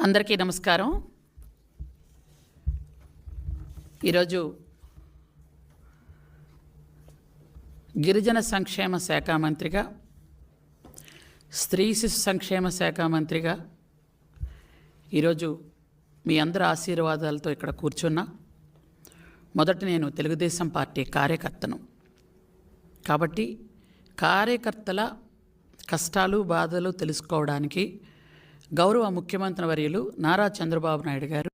అందరికీ నమస్కారం. ఈరోజు గిరిజన సంక్షేమ శాఖ మంత్రిగా, స్త్రీ శిశు సంక్షేమ శాఖ మంత్రిగా ఈరోజు మీ అందరి ఆశీర్వాదాలతో ఇక్కడ కూర్చున్నా. మొదట నేను తెలుగుదేశం పార్టీ కార్యకర్తను కాబట్టి కార్యకర్తల కష్టాలు బాధలు తెలుసుకోవడానికి గౌరవ ముఖ్యమంత్రి వర్యులు నారా చంద్రబాబు నాయుడు గారు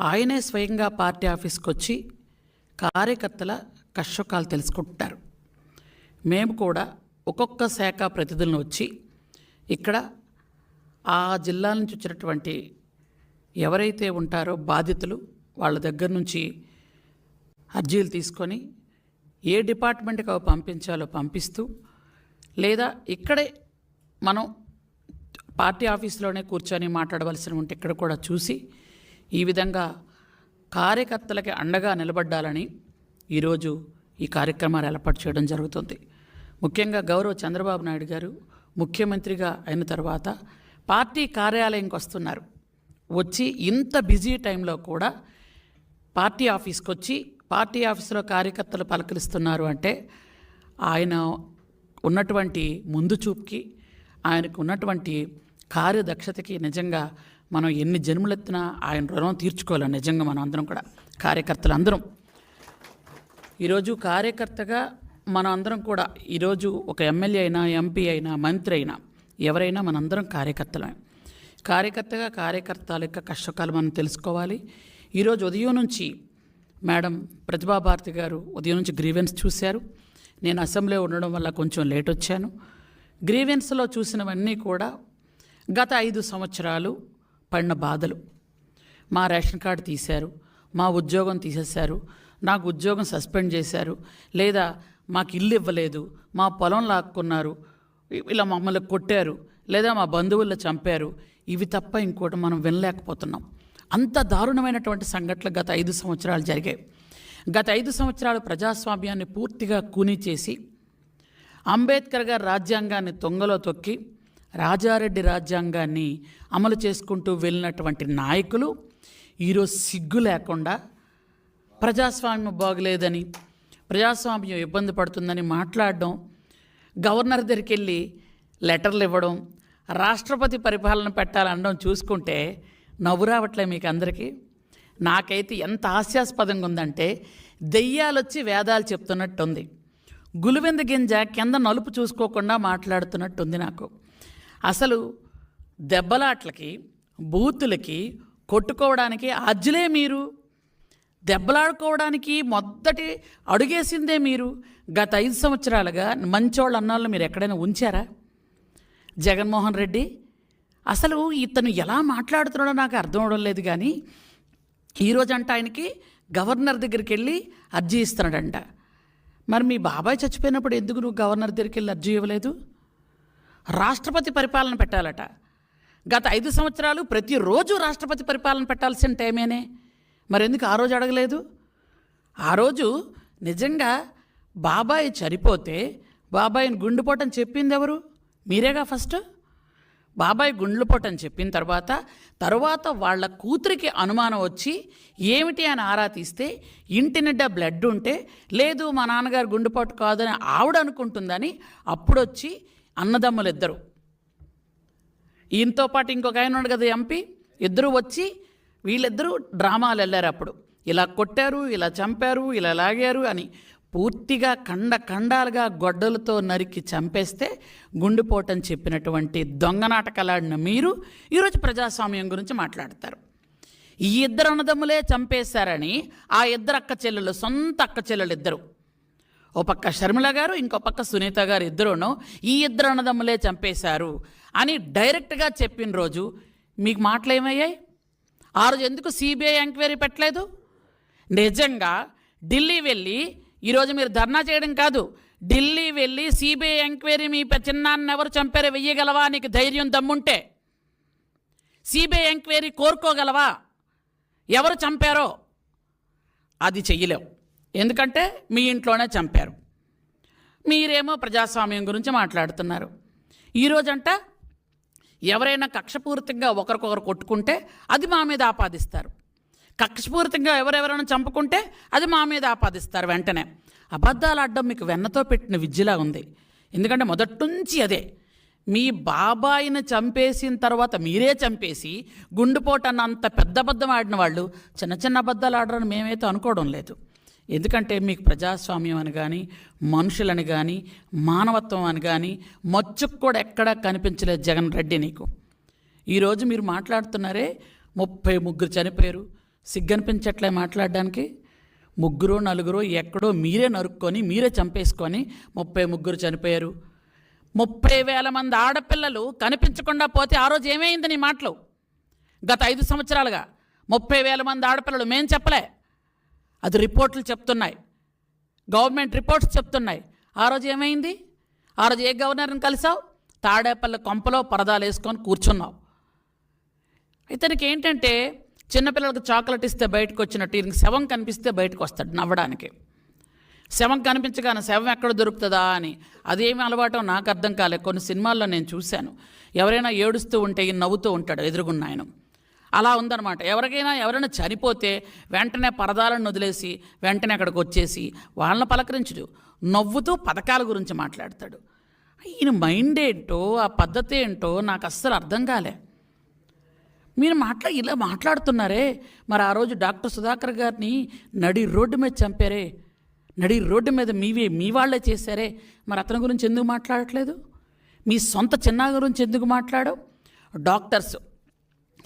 ఆయనే స్వయంగా పార్టీ ఆఫీస్కి వచ్చి కార్యకర్తల కష్టసుఖాలు తెలుసుకుంటారు. మేము కూడా ఒక్కొక్క శాఖ ప్రతినిధులను వచ్చి ఇక్కడ ఆ జిల్లాల నుంచి వచ్చినటువంటి ఎవరైతే ఉంటారో బాధితులు వాళ్ళ దగ్గర నుంచి అర్జీలు తీసుకొని ఏ డిపార్ట్మెంట్కి అవి పంపించాలో పంపిస్తూ, లేదా ఇక్కడే మనం పార్టీ ఆఫీస్లోనే కూర్చొని మాట్లాడవలసి ఉంటే ఇక్కడ కూడా చూసి ఈ విధంగా కార్యకర్తలకి అండగా నిలబడ్డాలని ఈరోజు ఈ కార్యక్రమాలు ఏర్పాటు చేయడం జరుగుతుంది. ముఖ్యంగా గౌరవ చంద్రబాబు నాయుడు గారు ముఖ్యమంత్రిగా అయిన తర్వాత పార్టీ కార్యాలయంకి వస్తున్నారు. వచ్చి ఇంత బిజీ టైంలో కూడా పార్టీ ఆఫీస్కి వచ్చి పార్టీ ఆఫీసులో కార్యకర్తలు పలకరిస్తున్నారు అంటే ఆయన ఉన్నటువంటి ముందు చూపుకి, ఆయనకు ఉన్నటువంటి కార్యదక్షతకి నిజంగా మనం ఎన్ని జన్మలెత్తినా ఆయన రుణం తీర్చుకోవాలి. నిజంగా మనం అందరం కూడా కార్యకర్తలందరం ఈరోజు కార్యకర్తగా మనం అందరం కూడా ఈరోజు ఒక ఎమ్మెల్యే అయినా, ఎంపీ అయినా, మంత్రి అయినా, ఎవరైనా మనందరం కార్యకర్తలమే. కార్యకర్తగా కార్యకర్తల యొక్క కష్టకాలు మనం తెలుసుకోవాలి. ఈరోజు ఉదయం నుంచి మేడం ప్రతిభాభారతి గారు ఉదయం నుంచి గ్రీవెన్స్ చూశారు. నేను అసెంబ్లీలో ఉండడం వల్ల కొంచెం లేట్ వచ్చాను. గ్రీవెన్స్లో చూసినవన్నీ కూడా గత 5 సంవత్సరాలు పడిన బాధలు. మా రేషన్ కార్డు తీశారు, మా ఉద్యోగం తీసేశారు, నాకు ఉద్యోగం సస్పెండ్ చేశారు, లేదా మాకు ఇల్లు ఇవ్వలేదు, మా పొలం లాక్కున్నారు, ఇలా మమ్మల్ని కొట్టారు, లేదా మా బంధువుల్లో చంపారు. ఇవి తప్ప ఇంకోటి మనం వినలేకపోతున్నాం. అంత దారుణమైనటువంటి సంఘటనలు గత 5 సంవత్సరాలు జరిగాయి. గత 5 సంవత్సరాలు ప్రజాస్వామ్యాన్ని పూర్తిగా కూనీ చేసి అంబేద్కర్ గారి రాజ్యాంగాన్ని తొంగలో తొక్కి రాజారెడ్డి రాజ్యాంగాన్ని అమలు చేసుకుంటూ వెళ్ళినటువంటి నాయకులు ఈరోజు సిగ్గు లేకుండా ప్రజాస్వామ్యం బాగలేదని, ప్రజాస్వామ్యం ఇబ్బంది పడుతుందని మాట్లాడడం, గవర్నర్ దగ్గరికి వెళ్ళి లెటర్లు ఇవ్వడం, రాష్ట్రపతి పరిపాలన పెట్టాలనడం చూసుకుంటే నవ్వు రావట్లే మీకు అందరికీ. నాకైతే ఎంత హాస్యాస్పదంగా ఉందంటే దెయ్యాలొచ్చి వేదాలు చెప్తున్నట్టుంది. గులివెంద గింజ కింద నలుపు చూసుకోకుండా మాట్లాడుతున్నట్టుంది నాకు. అసలు దెబ్బలాట్లకి, బూతులకి, కొట్టుకోవడానికి అజ్జులే మీరు, దెబ్బలాడుకోవడానికి మొదటి అడుగేసిందే మీరు. గత 5 సంవత్సరాలుగా మంచోళ్ళ అన్నాళ్ళు మీరు ఎక్కడైనా ఉంచారా? జగన్మోహన్ రెడ్డి అసలు ఇతను ఎలా మాట్లాడుతున్నాడో నాకు అర్థం అవడం లేదు. కానీ ఈరోజంట ఆయనకి గవర్నర్ దగ్గరికి వెళ్ళి అర్జీ ఇస్తున్నాడంట. మరి మీ బాబాయ్ చచ్చిపోయినప్పుడు ఎందుకు నువ్వు గవర్నర్ దగ్గరికి వెళ్ళి అర్జీ ఇవ్వలేదు? రాష్ట్రపతి పరిపాలన పెట్టాలట. గత 5 సంవత్సరాలు ప్రతిరోజు రాష్ట్రపతి పరిపాలన పెట్టాల్సిన టైమేనే. మరి ఎందుకు ఆ రోజు అడగలేదు? ఆ రోజు నిజంగా బాబాయ్ చనిపోతే బాబాయ్ని గుండెపోటని చెప్పింది ఎవరు? మీరేగా ఫస్ట్. బాబాయ్ గుండెపోటని చెప్పిన తర్వాత వాళ్ళ కూతురికి అనుమానం వచ్చి ఏమిటి అని ఆరా తీస్తే ఇంటి నిండా బ్లడ్ ఉంటే, లేదు మా నాన్నగారు గుండెపోటు కాదని ఆవిడ అనుకుంటుందని అప్పుడొచ్చి అన్నదమ్ములు ఇద్దరు, ఈయనతో పాటు ఇంకొక ఆయన ఉన్నాడు కదా ఎంపీ, ఇద్దరు వచ్చి వీళ్ళిద్దరూ డ్రామాలు వెళ్ళారు. అప్పుడు ఇలా కొట్టారు, ఇలా చంపారు, ఇలా లాగారు అని పూర్తిగా ఖండాలుగా గొడ్డలతో నరికి చంపేస్తే గుండెపోటని చెప్పినటువంటి దొంగ నాటకాలాడిన మీరు ఈరోజు ప్రజాస్వామ్యం గురించి మాట్లాడతారు. ఈ ఇద్దరు అన్నదమ్ములే చంపేశారని ఆ ఇద్దరు అక్క చెల్లెలు, సొంత అక్క చెల్లెలు ఇద్దరు, ఓ పక్క షర్మిల గారు, ఇంకో పక్క సునీత గారు, ఇద్దరును ఈ ఇద్దరు అన్నదమ్ములే చంపేశారు అని డైరెక్ట్గా చెప్పిన రోజు మీకు మాటలు ఏమయ్యాయి? ఆ రోజు ఎందుకు సిబిఐ ఎంక్వైరీ పెట్టలేదు? నిజంగా ఢిల్లీ వెళ్ళి ఈరోజు మీరు ధర్నా చేయడం కాదు, ఢిల్లీ వెళ్ళి సిబిఐ ఎంక్వైరీ మీ చిన్నాన్ని ఎవరు చంపారో వెయ్యగలవా? నీకు ధైర్యం దమ్ముంటే సిబిఐ ఎంక్వైరీ కోరుకోగలవా? ఎవరు చంపారో అది చెయ్యలేవు, ఎందుకంటే మీ ఇంట్లోనే చంపారు. మీరేమో ప్రజాస్వామ్యం గురించి మాట్లాడుతున్నారు. ఈరోజంట ఎవరైనా కక్షపూరితంగా ఒకరికొకరు కొట్టుకుంటే అది మా మీద ఆపాదిస్తారు. కక్షపూరితంగా ఎవరెవరైనా చంపుకుంటే అది మా మీద ఆపాదిస్తారు. వెంటనే అబద్ధాలు ఆడడం మీకు వెన్నతో పెట్టిన విద్యలా ఉంది. ఎందుకంటే మొదటి నుంచి అదే. మీ బాబాయిని చంపేసిన తర్వాత మీరే చంపేసి గుండెపోటు అన్నంత పెద్ద అబద్ధం ఆడిన వాళ్ళు చిన్న చిన్న అబద్ధాలు ఆడరని మేమైతే అనుకోవడం లేదు. ఎందుకంటే మీకు ప్రజాస్వామ్యం అని కానీ, మనుషులని కానీ, మానవత్వం అని కానీ మచ్చుకు కూడా ఎక్కడా కనిపించలేదు జగన్ రెడ్డి నీకు. ఈరోజు మీరు మాట్లాడుతున్నారే 33 చనిపోయారు, సిగ్గనిపించట్లే మాట్లాడడానికి. 3-4 ఎక్కడో మీరే నరుక్కొని మీరే చంపేసుకొని 33 చనిపోయారు. 30,000 మంది ఆడపిల్లలు కనిపించకుండా పోతే ఆ రోజు ఏమైంది నీ మాటలు? గత 5 సంవత్సరాలుగా 30,000 మంది ఆడపిల్లలు మేం చెప్పలే, అది రిపోర్ట్లు చెప్తున్నాయి, గవర్నమెంట్ రిపోర్ట్స్ చెప్తున్నాయి. ఆ రోజు ఏమైంది? ఆ రోజు ఏ గవర్నర్ని కలిసావు? తాడేపల్లి కొంపలో పరదాలు వేసుకొని కూర్చున్నావు. ఇతనికి ఏంటంటే చిన్నపిల్లలకు చాక్లెట్ ఇస్తే బయటకు వచ్చినట్టు ఈయనకి శవం కనిపిస్తే బయటకు వస్తాడు నవ్వడానికి. శవం కనిపించగానే శవం ఎక్కడ దొరుకుతుందా అని అదేమి అలవాటో నాకు అర్థం కాలే. కొన్ని సినిమాల్లో నేను చూశాను, ఎవరైనా ఏడుస్తూ ఉంటే ఈయన నవ్వుతూ ఉంటాడు ఎదురుగున్న ఆయన. అలా ఉందన్నమాట. ఎవరైనా చనిపోతే వెంటనే పరదాలను వదిలేసి వెంటనే అక్కడికి వచ్చేసి వాళ్ళని పలకరించడు, నవ్వుతూ పథకాల గురించి మాట్లాడతాడు. ఈయన మైండ్ ఏంటో ఆ పద్ధతి ఏంటో నాకు అస్సలు అర్థం కాలే. మీరు ఇలా మాట్లాడుతున్నారే. మరి ఆ రోజు డాక్టర్ సుధాకర్ గారిని నడి రోడ్డు మీద చంపారే, నడి రోడ్డు మీద మీ వాళ్ళే చేశారే, మరి అతని గురించి ఎందుకు మాట్లాడట్లేదు? మీ సొంత చిన్న గురించి ఎందుకు మాట్లాడవు? డాక్టర్స్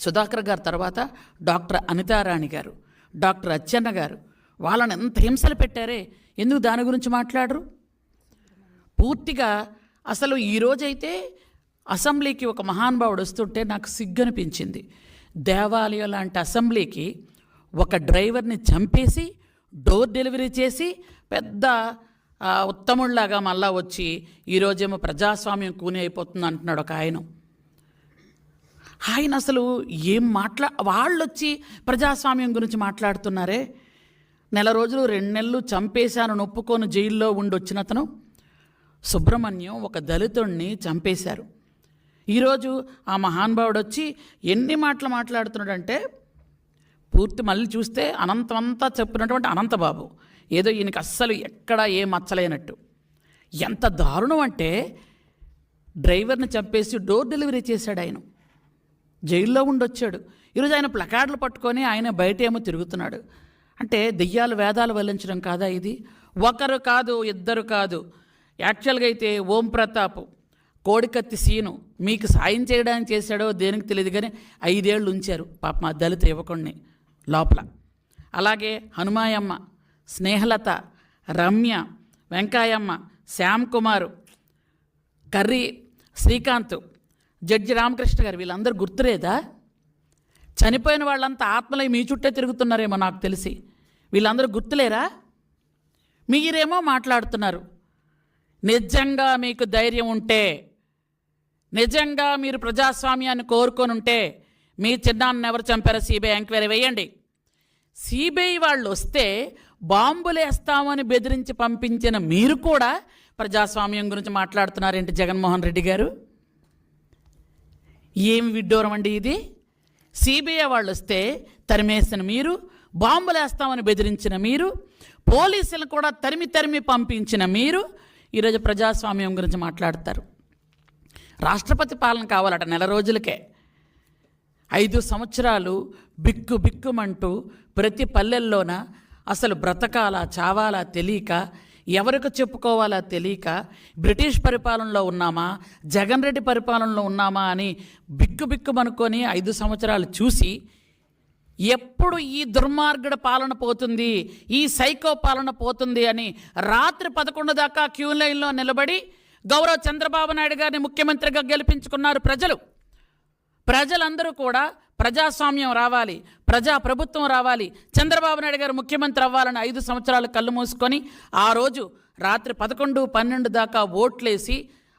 సుధాకర్ గారు తర్వాత డాక్టర్ అనితారాణి గారు, డాక్టర్ అచ్చెన్న గారు, వాళ్ళని ఎంత హింసలు పెట్టారే, ఎందుకు దాని గురించి మాట్లాడరు? పూర్తిగా అసలు ఈరోజైతే అసెంబ్లీకి ఒక మహానుభావుడు వస్తుంటే నాకు సిగ్గనిపించింది. దేవాలయం లాంటి అసెంబ్లీకి ఒక డ్రైవర్ని చంపేసి డోర్ డెలివరీ చేసి పెద్ద ఉత్తముళ్లాగా మళ్ళా వచ్చి ఈరోజేమో ప్రజాస్వామ్యం కూని అయిపోతుంది అంటున్నాడు ఒక ఆయన అసలు ఏం వాళ్ళు వచ్చి ప్రజాస్వామ్యం గురించి మాట్లాడుతున్నారే. 4 రోజులు 2 నెలలు చంపేశాను నొప్పుకొని జైల్లో ఉండొచ్చిన అతను సుబ్రహ్మణ్యం ఒక దళితుడిని చంపేశారు. ఈరోజు ఆ మహానుభావుడు వచ్చి ఎన్ని మాటలు మాట్లాడుతున్నాడంటే పూర్తి మళ్ళీ చూస్తే అనంతమంతా చెప్పినటువంటి అనంతబాబు ఏదో ఈయనకి అస్సలు ఎక్కడ ఏ మచ్చలేనట్టు. ఎంత దారుణం అంటే డ్రైవర్ని చంపేసి డోర్ డెలివరీ చేశాడు ఆయన, జైల్లో ఉండొచ్చాడు. ఈరోజు ఆయన ప్లకార్డులు పట్టుకొని ఆయన బయట ఏమో తిరుగుతున్నాడు. అంటే దెయ్యాలు వేదాలు వల్లించడం కాదా ఇది? ఒకరు కాదు, ఇద్దరు కాదు. యాక్చువల్గా అయితే ఓం ప్రతాప్, కోడికత్తి సీను మీకు సాయం చేయడానికి చేశాడో దేనికి తెలియదు కానీ 5 ఏళ్ళు ఉంచారు పాప మా దళిత యువకుడిని లోపల. అలాగే హనుమాయమ్మ, స్నేహలత, రమ్య, వెంకాయమ్మ, శ్యామ్ కుమారు, కర్రీ శ్రీకాంత్, జడ్జి రామకృష్ణ గారు, వీళ్ళందరూ గుర్తులేదా? చనిపోయిన వాళ్ళంతా ఆత్మలై మీ చుట్టే తిరుగుతున్నారేమో నాకు తెలిసి. వీళ్ళందరూ గుర్తులేరా? మీరేమో మాట్లాడుతున్నారు. నిజంగా మీకు ధైర్యం ఉంటే, నిజంగా మీరు ప్రజాస్వామ్యాన్ని కోరుకొని ఉంటే మీ చిన్నాన్ని ఎవరు చంపారో సిబిఐ ఎంక్వైరీ వేయండి. సిబిఐ వాళ్ళు వస్తే బాంబులు వేస్తామని బెదిరించి పంపించిన మీరు కూడా ప్రజాస్వామ్యం గురించి మాట్లాడుతున్నారేంటి జగన్మోహన్ రెడ్డి గారు? ఏమి విడ్డూరం అండి ఇది? సిబిఐ వాళ్ళు వస్తే తరిమేసిన మీరు, బాంబులు వేస్తామని బెదిరించిన మీరు, పోలీసులు కూడా తరిమి పంపించిన మీరు ఈరోజు ప్రజాస్వామ్యం గురించి మాట్లాడతారు. రాష్ట్రపతి పాలన కావాలట 4 రోజులకే. 5 సంవత్సరాలు బిక్కుమంటూ ప్రతి పల్లెల్లోన అసలు బ్రతకాలా చావాలా తెలియక, ఎవరికి చెప్పుకోవాలా తెలియక, బ్రిటిష్ పరిపాలనలో ఉన్నామా జగన్ రెడ్డి పరిపాలనలో ఉన్నామా అని బిక్కుమనుకొని 5 సంవత్సరాలు చూసి ఎప్పుడు ఈ దుర్మార్గుడ పాలన పోతుంది, ఈ సైకో పాలన పోతుంది అని రాత్రి 11 దాకా క్యూ లైన్లో నిలబడి గౌరవ చంద్రబాబు నాయుడు గారిని ముఖ్యమంత్రిగా గెలిపించుకున్నారు ప్రజలందరూ కూడా ప్రజాస్వామ్యం రావాలి, ప్రభుత్వం రావాలి, చంద్రబాబు నాయుడు గారు ముఖ్యమంత్రి అవ్వాలని 5 సంవత్సరాలు కళ్ళు మూసుకొని ఆ రోజు రాత్రి 11, 12 దాకా ఓట్లేసి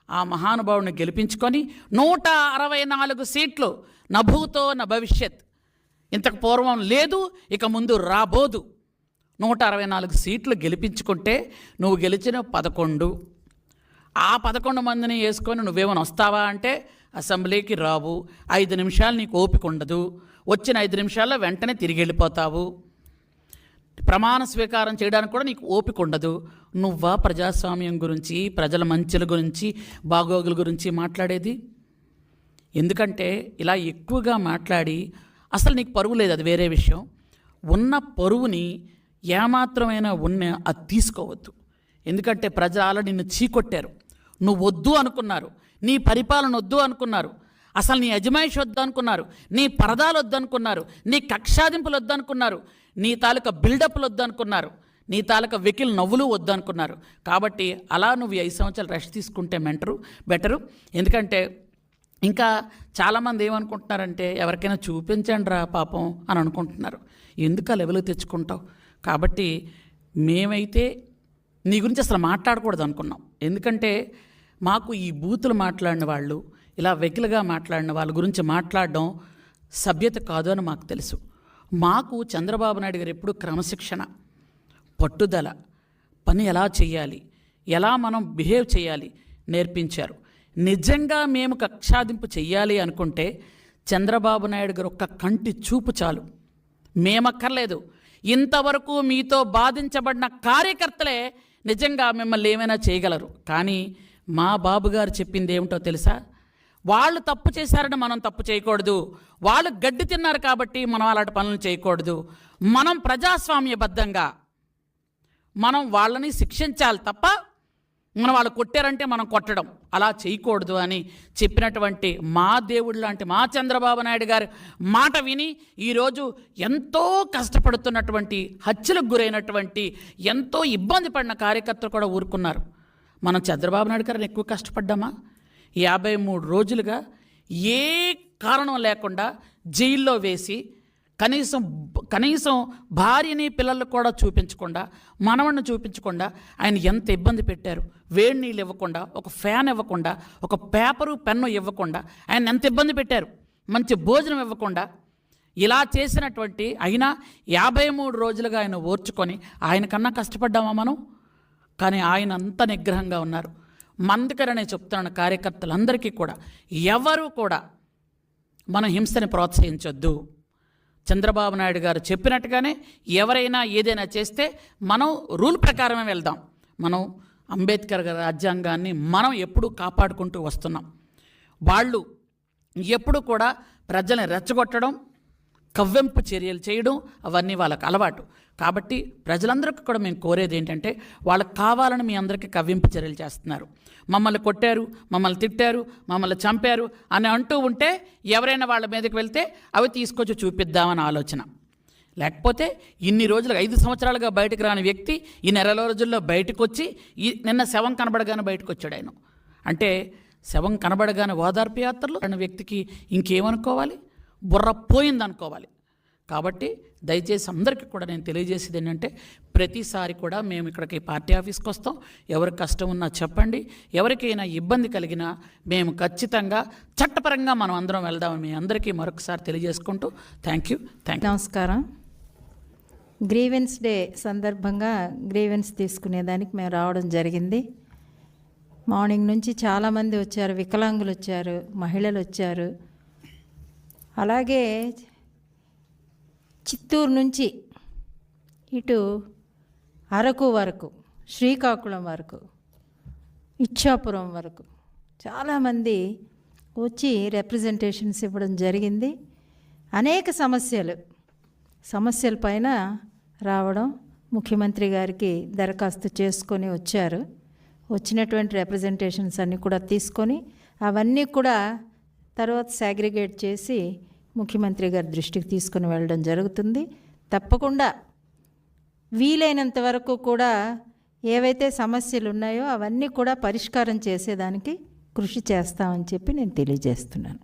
ఆ మహానుభావుని గెలిపించుకొని 164 సీట్లు, నభూతో న భవిష్యత్, ఇంతకు పూర్వం లేదు ఇక ముందు రాబోదు, 164 సీట్లు గెలిపించుకుంటే నువ్వు గెలిచిన 11, ఆ 11 మందిని వేసుకొని నువ్వేమైనా వస్తావా అంటే అసెంబ్లీకి రావు, 5 నిమిషాలు నీకు ఓపిక ఉండదు, వచ్చిన 5 నిమిషాల్లో వెంటనే తిరిగి వెళ్ళిపోతావు, ప్రమాణ స్వీకారం చేయడానికి కూడా నీకు ఓపిక ఉండదు. నువ్వా ప్రజాస్వామ్యం గురించి, ప్రజల మంచుల గురించి, బాగోగుల గురించి మాట్లాడేది? ఎందుకంటే ఇలా ఎక్కువగా మాట్లాడి అసలు నీకు పరువు లేదు, అది వేరే విషయం. ఉన్న పరువుని ఏమాత్రమైనా అది తీసుకోవద్దు. ఎందుకంటే ప్రజలు నిన్ను చీకొట్టారు, నువ్వు వద్దు అనుకున్నారు, నీ పరిపాలన వద్దు అనుకున్నారు, అసలు నీ అజమాయిషి వద్దు అనుకున్నారు, నీ పరదాలు వద్దనుకున్నారు, నీ కక్షాదింపులు వద్దనుకున్నారు, నీ తాలూకా బిల్డప్లు వద్దనుకున్నారు, నీ తాలూకా వెకిల్ నవ్వులు వద్దనుకున్నారు. కాబట్టి అలా నువ్వు 5 సంవత్సరాలు రెస్ట్ తీసుకుంటే బెటరు. ఎందుకంటే ఇంకా చాలామంది ఏమనుకుంటున్నారంటే ఎవరికైనా చూపించండి రా పాపం అని అనుకుంటున్నారు. ఎందుకు ఆ లెవెల్ తెచ్చుకుంటావు? కాబట్టి మేమైతే నీ గురించి అసలు మాట్లాడకూడదు అనుకున్నాం. ఎందుకంటే మాకు ఈ బూతులు మాట్లాడిన వాళ్ళు, ఇలా వెకిలుగా మాట్లాడిన వాళ్ళ గురించి మాట్లాడడం సభ్యత కాదు అని మాకు తెలుసు. మాకు చంద్రబాబు నాయుడు గారు ఎప్పుడు క్రమశిక్షణ, పట్టుదల, పని ఎలా చేయాలి, ఎలా మనం బిహేవ్ చేయాలి నేర్పించారు. నిజంగా మేము కక్షాదింపు చెయ్యాలి అనుకుంటే చంద్రబాబు నాయుడు గారు ఒక్క కంటి చూపు చాలు, మేమక్కర్లేదు. ఇంతవరకు మీతో బాధించబడిన కార్యకర్తలే నిజంగా మిమ్మల్ని ఏమైనా చేయగలరు. కానీ మా బాబు గారు చెప్పింది ఏమిటో తెలుసా? వాళ్ళు తప్పు చేశారని మనం తప్పు చేయకూడదు, వాళ్ళు గడ్డి తిన్నారు కాబట్టి మనం అలాంటి పనులు చేయకూడదు, మనం ప్రజాస్వామ్యబద్ధంగా మనం వాళ్ళని శిక్షించాలి తప్ప మనం వాళ్ళు కొట్టారంటే మనం కొట్టడం అలా చేయకూడదు అని చెప్పినటువంటి మా దేవుడు లాంటి మా చంద్రబాబు నాయుడు గారి మాట విని ఈరోజు ఎంతో కష్టపడుతున్నటువంటి, హత్యలకు గురైనటువంటి, ఎంతో ఇబ్బంది పడిన కార్యకర్తలు కూడా ఊరుకున్నారు. మనం చంద్రబాబు నాయుడు గారిని ఎక్కువ కష్టపడ్డామా? 53 రోజులుగా ఏ కారణం లేకుండా జైల్లో వేసి కనీసం భార్యని పిల్లలు కూడా చూపించకుండా, మనవడిని చూపించకుండా ఆయన ఎంత ఇబ్బంది పెట్టారు. వేడి నీళ్ళు ఇవ్వకుండా, ఒక ఫ్యాన్ ఇవ్వకుండా, ఒక పేపరు పెన్ను ఇవ్వకుండా ఆయన ఎంత ఇబ్బంది పెట్టారు. మంచి భోజనం ఇవ్వకుండా ఇలా చేసినటువంటి అయినా 53 రోజులుగా ఆయన ఓర్చుకొని ఆయన కన్నా కష్టపడ్డామా మనం? కానీ ఆయన అంత నిగ్రహంగా ఉన్నారు. అందుకనే చెప్తున్నాను కార్యకర్తలందరికీ కూడా, ఎవరు కూడా మన హింసని ప్రోత్సహించొద్దు. చంద్రబాబు నాయుడు గారు చెప్పినట్టుగానే ఎవరైనా ఏదైనా చేస్తే మనం రూల్ ప్రకారమే వెళ్దాం. మనం అంబేద్కర్ గారి రాజ్యాంగాన్ని మనం ఎప్పుడూ కాపాడుకుంటూ వస్తున్నాం. వాళ్ళు ఎప్పుడు కూడా ప్రజల్ని రెచ్చగొట్టడం, కవ్వెంపు చర్యలు చేయడం అవన్నీ వాళ్ళకి అలవాటు. కాబట్టి ప్రజలందరికీ కూడా మేము కోరేది ఏంటంటే, వాళ్ళకి కావాలని మీ అందరికీ కవ్వింపు చర్యలు చేస్తున్నారు. మమ్మల్ని కొట్టారు, మమ్మల్ని తిట్టారు, మమ్మల్ని చంపారు అని అంటూ ఉంటే ఎవరైనా వాళ్ళ మీదకి వెళ్తే అవి తీసుకొచ్చి చూపిద్దామని ఆలోచన. లేకపోతే ఇన్ని రోజులుగా 5 సంవత్సరాలుగా బయటకు రాని వ్యక్తి ఈ నెల రోజుల్లో బయటకు వచ్చి నిన్న శవం కనబడగానే బయటకు వచ్చాడు ఆయన. అంటే శవం కనబడగానే ఓదార్పు యాత్రలు అన్న వ్యక్తికి ఇంకేమనుకోవాలి? బుర్ర పోయిందనుకోవాలి. కాబట్టి దయచేసి అందరికీ కూడా నేను తెలియజేసేది ఏంటంటే, ప్రతిసారి కూడా మేము ఇక్కడికి పార్టీ ఆఫీస్కి వస్తాం. ఎవరికి కష్టం ఉన్నా చెప్పండి, ఎవరికైనా ఇబ్బంది కలిగినా మేము ఖచ్చితంగా చట్టపరంగా మనం అందరం వెళ్దామని మీ అందరికీ మరొకసారి తెలియజేసుకుంటూ థ్యాంక్ యూ. నమస్కారం. గ్రీవెన్స్ డే సందర్భంగా గ్రీవెన్స్ తీసుకునేదానికి మేము రావడం జరిగింది. మార్నింగ్ నుంచి చాలామంది వచ్చారు, వికలాంగులు వచ్చారు, మహిళలు వచ్చారు. అలాగే చిత్తూరు నుంచి ఇటు అరకు వరకు, శ్రీకాకుళం వరకు, ఇచ్చాపురం వరకు చాలామంది వచ్చి రిప్రజెంటేషన్స్ ఇవ్వడం జరిగింది. అనేక సమస్యల పైన రావడం, ముఖ్యమంత్రి గారికి దరఖాస్తు చేసుకొని వచ్చారు. వచ్చినటువంటి రిప్రజెంటేషన్స్ అన్నీ కూడా తీసుకొని అవన్నీ కూడా తర్వాత సాగ్రిగేట్ చేసి ముఖ్యమంత్రి గారి దృష్టికి తీసుకుని వెళ్ళడం జరుగుతుంది. తప్పకుండా వీలైనంత వరకు కూడా ఏవైతే సమస్యలు ఉన్నాయో అవన్నీ కూడా పరిష్కారం చేసేదానికి కృషి చేస్తామని చెప్పి నేను తెలియజేస్తున్నాను.